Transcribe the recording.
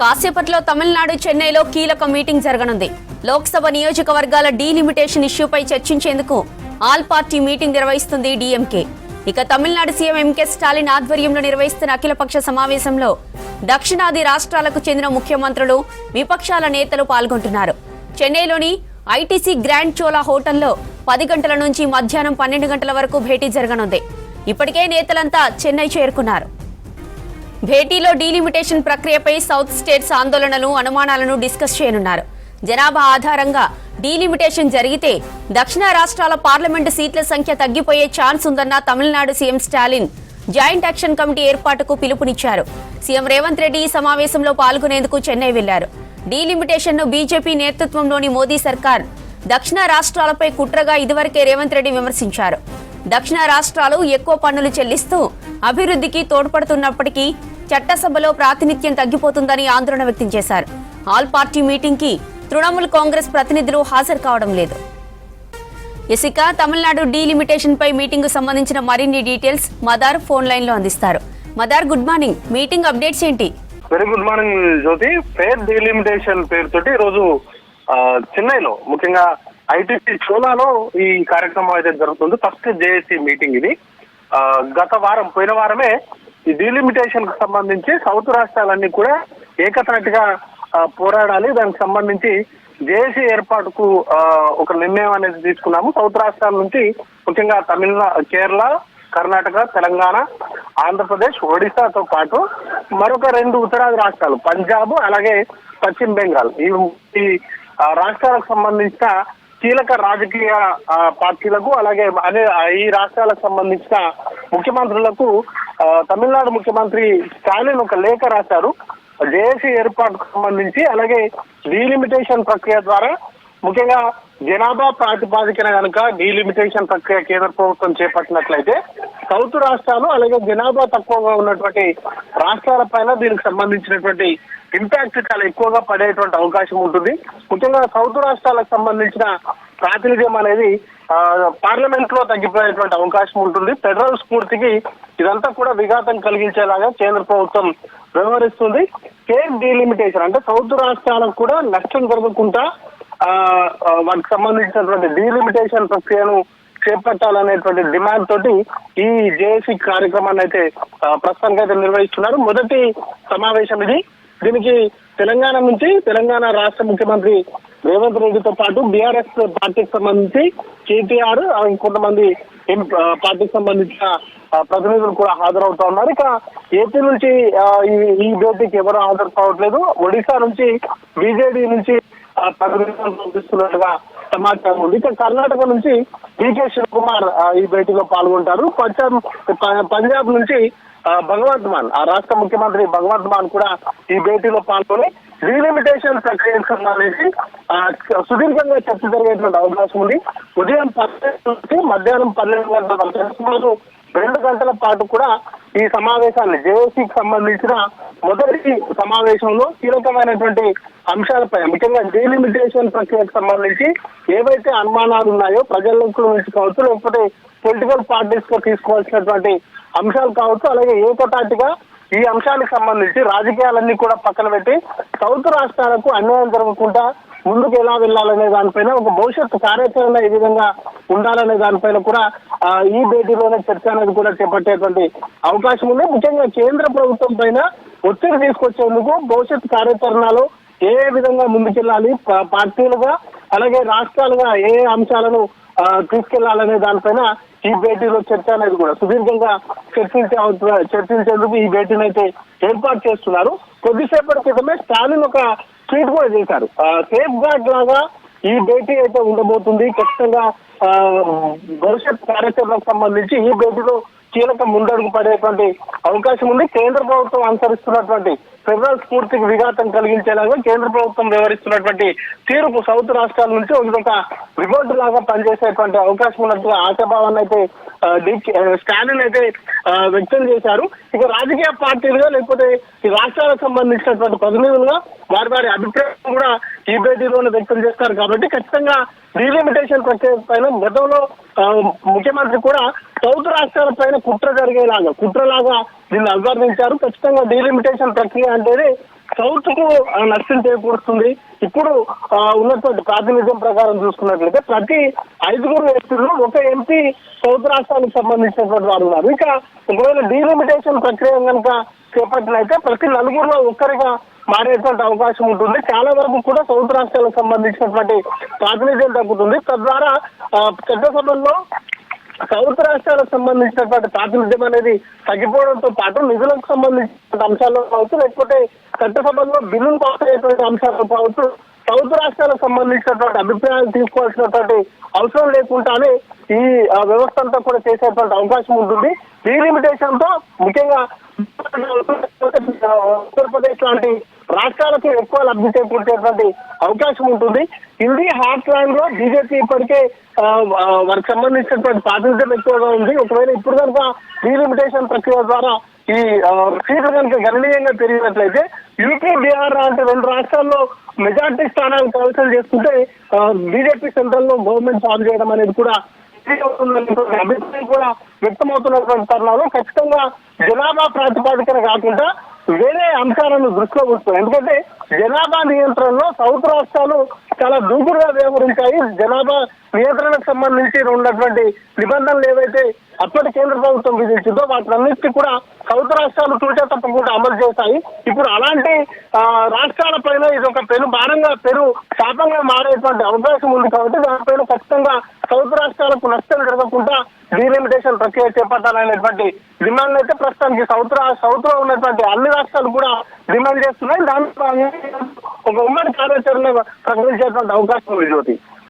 కాసేపట్లో తమిళనాడు చెన్నైలో కీలక మీటింగ్ జరగనుంది. లోక్సభ నియోజకవర్గాల డీలిమిటేషన్ ఇష్యూపై చర్చించేందుకు ఆల్ పార్టీ మీటింగ్ నిర్వహిస్తుంది డీఎంకే. ఇక తమిళనాడు సీఎం ఎంకే స్టాలిన్ ఆధ్వర్యంలో నిర్వహిస్తున్న అఖిలపక్ష సమావేశంలో దక్షిణాది రాష్ట్రాలకు చెందిన ముఖ్యమంత్రులు, విపక్షాల నేతలు పాల్గొంటున్నారు. చెన్నైలోని ఐటీసీ గ్రాండ్ చోలా హోటల్లో 10 గంటల నుంచి మధ్యాహ్నం 12 గంటల వరకు భేటీ జరగనుంది. ఇప్పటికే నేతలంతా చెన్నై చేరుకున్నారు. భేటీలో డీలిమిటేషన్ ప్రక్రియపై సౌత్ స్టేట్స్ ఆందోళనలు, అనుమానాలను డిస్కస్ చేయనున్నారు. జనాభా ఆధారంగా డీలిమిటేషన్ జరిగితే దక్షిణ రాష్ట్రాల పార్లమెంటు సీట్ల సంఖ్య తగ్గిపోయే ఛాన్స్ ఉందన్న Tamil Nadu CM Stalin joint action committee ఏర్పాటుకు పిలుపునిచ్చారు. సీఎం రేవంత్ రెడ్డి ఈ సమావేశంలో పాల్గొనేందుకు చెన్నై వెళ్లారు. డీలిమిటేషన్ ను బీజేపీ నేతృత్వంలోని మోదీ సర్కార్ దక్షిణ రాష్ట్రాలపై కుట్రగా ఇదివరకే రేవంత్ రెడ్డి విమర్శించారు. దక్షిణ రాష్ట్రాలు ఎక్కువ పన్నులు చెల్లిస్తూ అభివృద్ధికి తోడ్పడుతున్నప్పటికీ చట్టసభలో ప్రాతినిధ్యం తగ్గిపోతుందని ఆందోళన వ్యక్తం చేశారు. ఆల్ పార్టీ మీటింగ్ కి తృణమూల్ కాంగ్రెస్ ప్రతినిధులు హాజరు కావడం లేదు. ఇక తమిళనాడు డీలిమిటేషన్ పై మీటింగ్ కు సంబంధించిన మరిన్ని డీటెయిల్స్ మదార్ ఫోన్ లైన్ లో అందిస్తారు. Madar, good morning. Meeting updates ఏంటి? వెరీ గుడ్ మార్నింగ్ జ్యోతి. ఫేర్ డీలిమిటేషన్ పేరుతోటి ఈ రోజు చెన్నైలో ముఖ్యంగా ఐటీసీ చోలాలో ఈ కార్యక్రమం అయితే జరుగుతుంది. ఫస్ట్ జేఏసీ మీటింగ్ ఇది. పోయిన వారమే ఈ డీలిమిటేషన్ కు సంబంధించి సౌత్ రాష్ట్రాలన్నీ కూడా ఏకతాటిగా పోరాడాలి, దానికి సంబంధించి జేఏసీ ఏర్పాటుకు ఒక నిర్ణయం అనేది తీసుకున్నాము. సౌత్ రాష్ట్రాల నుంచి ముఖ్యంగా కేరళ, కర్ణాటక, తెలంగాణ, ఆంధ్రప్రదేశ్, ఒడిశాతో పాటు మరొక 2 ఉత్తరాది రాష్ట్రాలు, పంజాబ్ అలాగే పశ్చిమ బెంగాల్, ఈ రాష్ట్రాలకు సంబంధించిన కీలక రాజకీయ పార్టీలకు అలాగే ఈ రాష్ట్రాలకు సంబంధించిన ముఖ్యమంత్రులకు తమిళనాడు ముఖ్యమంత్రి స్టాలిన్ ఒక లేఖ రాశారు. జేఏసీ ఏర్పాటుకు సంబంధించి అలాగే డీలిమిటేషన్ ప్రక్రియ ద్వారా ముఖ్యంగా జనాభా ప్రాతిపాదికన కనుక డీలిమిటేషన్ ప్రక్రియ కేంద్ర ప్రభుత్వం చేపట్టినట్లయితే సౌత్ రాష్ట్రాలు అలాగే జనాభా తక్కువగా ఉన్నటువంటి రాష్ట్రాల పైన దీనికి సంబంధించినటువంటి ఇంపాక్ట్ చాలా ఎక్కువగా పడేటువంటి అవకాశం ఉంటుంది. ముఖ్యంగా సౌత్ రాష్ట్రాలకు సంబంధించిన ప్రాతినిధ్యం అనేది పార్లమెంట్ లో తగ్గిపోయేటువంటి అవకాశం ఉంటుంది. ఫెడరల్ స్ఫూర్తికి ఇదంతా కూడా విఘాతం కలిగించేలాగా కేంద్ర ప్రభుత్వం వ్యవహరిస్తుంది. స్టేట్ డీలిమిటేషన్ అంటే సౌత్ రాష్ట్రాలకు కూడా నష్టం జరగకుండా వాటికి సంబంధించినటువంటి డీలిమిటేషన్ ప్రక్రియను చేపట్టాలనేటువంటి డిమాండ్ తోటి ఈ జేఏసీ కార్యక్రమాన్ని అయితే ప్రస్తుతానికి అయితే నిర్వహిస్తున్నారు. మొదటి సమావేశం ఇది. దీనికి తెలంగాణ రాష్ట్ర ముఖ్యమంత్రి రేవంత్ రెడ్డితో పాటు బీఆర్ఎస్ పార్టీకి సంబంధించి కేటీఆర్, ఇంకొంతమంది పార్టీకి సంబంధించిన ప్రతినిధులు కూడా హాజరవుతా ఉన్నారు. ఇక ఏపీ నుంచి ఈ భేటీకి ఎవరు హాజరు కావట్లేదు. ఒడిశా నుంచి బీజేడీ నుంచి ప్రతినిధులు పంపిస్తున్నట్టుగా సమాచారం ఉంది. ఇక కర్ణాటక నుంచి డీకే శివకుమార్ ఈ భేటీలో పాల్గొంటారు. పంజాబ్ నుంచి భగవంత్ మాన్, ఆ రాష్ట్ర ముఖ్యమంత్రి భగవంత్ మాన్ కూడా ఈ భేటీలో పాల్గొని డీలిమిటేషన్ ప్రక్రియకు సంబంధించి సుదీర్ఘంగా చర్చ జరిగేటువంటి అవకాశం ఉంది. ఉదయం 10 నుంచి మధ్యాహ్నం 12 గంటల వరకు 2 గంటల పాటు కూడా ఈ సమావేశాన్ని జేఏసీకి సంబంధించిన మొదటి సమావేశంలో కీలకమైనటువంటి అంశాలపై ముఖ్యంగా డీలిమిటేషన్ ప్రక్రియకు సంబంధించి ఏవైతే అనుమానాలు ఉన్నాయో ప్రజలకు నుంచి కావచ్చు, లేకపోతే పొలిటికల్ పార్టీస్ కు తీసుకోవాల్సినటువంటి అంశాలు కావచ్చు, అలాగే ఏకతాటిగా ఈ అంశానికి సంబంధించి రాజకీయాలన్నీ కూడా పక్కన పెట్టి సౌత్ రాష్ట్రాలకు అన్యాయం జరగకుండా ముందుకు ఎలా వెళ్లాలనే దానిపైన ఒక భవిష్యత్తు కార్యాచరణ ఏ విధంగా ఉండాలనే దానిపైన కూడా ఈ భేటీలోనే చర్చ అనేది కూడా చేపట్టేటువంటి అవకాశం ఉంది. ముఖ్యంగా కేంద్ర ప్రభుత్వం పైన ఒత్తిడి తీసుకొచ్చేందుకు భవిష్యత్తు కార్యాచరణలో ఏ విధంగా ముందుకెళ్లాలి, పార్టీలుగా అలాగే రాష్ట్రాలుగా ఏ అంశాలను తీసుకెళ్లాలనే దానిపైన ఈ భేటీలో చర్చ అనేది కూడా సుదీర్ఘంగా చర్చించేందుకు ఈ భేటీని అయితే ఏర్పాటు చేస్తున్నారు. కొద్దిసేపటి క్రితమే స్టాలిన్ ఒక ట్వీట్ కూడా చేశారు. సేఫ్ గార్డ్ లాగా ఈ భేటీ అయితే ఉండబోతుంది. ఖచ్చితంగా భవిష్యత్ కార్యాచరణకు సంబంధించి ఈ భేటీలో కీలక ముందడుగు పడేటువంటి అవకాశం ఉంది. కేంద్ర ప్రభుత్వం అనుసరిస్తున్నటువంటి ఫెడరల్ స్ఫూర్తికి విఘాతం కలిగించేలాగా కేంద్ర ప్రభుత్వం వ్యవహరిస్తున్నటువంటి తీరుకు సౌత్ రాష్ట్రాల నుంచి ఒక రిపోర్ట్ లాగా పనిచేసేటువంటి అవకాశం ఉన్నట్టుగా ఆశాభావాన్ని అయితే స్టాలిన్ అయితే వ్యక్తం చేశారు. ఇక రాజకీయ పార్టీలుగా లేకపోతే ఈ రాష్ట్రాలకు సంబంధించినటువంటి ప్రతినిధులుగా వారి అభిప్రాయం కూడా ఈ భేటీలోనే వ్యక్తం చేస్తారు. కాబట్టి ఖచ్చితంగా డీలిమిటేషన్ ప్రక్రియ పైన గతంలో ముఖ్యమంత్రి కూడా సౌత్ రాష్ట్రాల పైన కుట్రలాగా దీన్ని అభివర్ణించారు. ఖచ్చితంగా డీలిమిటేషన్ ప్రక్రియ అంటే సౌత్ కు నష్టం చేకూరుస్తుంది. ఇప్పుడు ఉన్నటువంటి ప్రాతినిధ్యం ప్రకారం చూసుకున్నట్లయితే ప్రతి 5 వ్యక్తులు ఒక ఎంపీ సౌత్ రాష్ట్రానికి సంబంధించినటువంటి వారు ఉన్నారు. ఇంకా ఒకవేళ డీలిమిటేషన్ ప్రక్రియ కనుక చేపట్టినైతే ప్రతి 4 ఒక్కరిగా మారేటువంటి అవకాశం ఉంటుంది. చాలా వరకు కూడా సౌత్ రాష్ట్రాలకు సంబంధించినటువంటి ప్రాతినిధ్యం తగ్గుతుంది. తద్వారా చట్టసభల్లో సౌత్ రాష్ట్రాలకు సంబంధించినటువంటి ప్రాతినిధ్యం అనేది తగ్గిపోవడంతో పాటు నిధులకు సంబంధించిన అంశాల్లో కావచ్చు, లేకపోతే చట్టసభల్లో బిల్లులు పాస్ అయ్యేటువంటి అంశాల్లో కావచ్చు, సౌత్ రాష్ట్రాలకు సంబంధించినటువంటి అభిప్రాయాలు తీసుకోవాల్సినటువంటి అవసరం లేకుండానే ఈ వ్యవస్థ అంతా కూడా చేసేటువంటి అవకాశం ఉంటుంది. డీలిమిటేషన్ తో ముఖ్యంగా ఉత్తరప్రదేశ్ లాంటి రాష్ట్రాలకు ఎక్కువ లబ్ధి చేకూర్చేటువంటి అవకాశం ఉంటుంది. హిందీ హార్ట్ ల్యాండ్ లో బీజేపీ ఇప్పటికే వారికి సంబంధించినటువంటి ప్రాతినిధ్యం ఎక్కువగా ఉంది. ఒకవేళ ఇప్పుడు కనుక డీలిమిటేషన్ ప్రక్రియ ద్వారా ఈ సీట్లు కనుక గణనీయంగా పెరిగినట్లయితే యూపీ, బీహార్ లాంటి 2 రాష్ట్రాల్లో మెజార్టీ స్థానాలు కైవసం చేసుకుంటే బీజేపీ సెంట్రల్ లో గవర్నమెంట్ ఫామ్ చేయడం అనేది కూడా అభిప్రాయం కూడా వ్యక్తమవుతున్నటువంటి తరుణంలో ఖచ్చితంగా జనాభా ప్రాతిపాదికన కాకుండా వేరే అంశాలను దృష్టిలో ఉంచుతాం. ఎందుకంటే జనాభా నియంత్రణలో సౌత్ రాష్ట్రాలు చాలా దూకుడుగా వ్యవహరించాయి. జనాభా నియంత్రణకు సంబంధించి ఉన్నటువంటి నిబంధనలు ఏవైతే అప్పటి కేంద్ర ప్రభుత్వం విధించిందో వాటినన్నిటికీ కూడా సౌత్ రాష్ట్రాలు తూచా తప్పకుండా అమలు చేశాయి. ఇప్పుడు అలాంటి రాష్ట్రాల పైన ఇది ఒక పెను శాపంగా మారేటువంటి అవకాశం ఉంది. కాబట్టి దానిపైన ఖచ్చితంగా సౌత్ రాష్ట్రాలకు నష్టం జరగకుండా డీలిమిటేషన్ ప్రక్రియ చేపట్టాలనేటువంటి డిమాండ్ అయితే ప్రస్తుతానికి సౌత్ లో ఉన్నటువంటి అన్ని రాష్ట్రాలు కూడా డిమాండ్ చేస్తున్నాయి. దాంట్లో ఒక ఉమ్మడి కార్యాచరణ ప్రకటించేటువంటి అవకాశం ఉంది. జ్యోతి.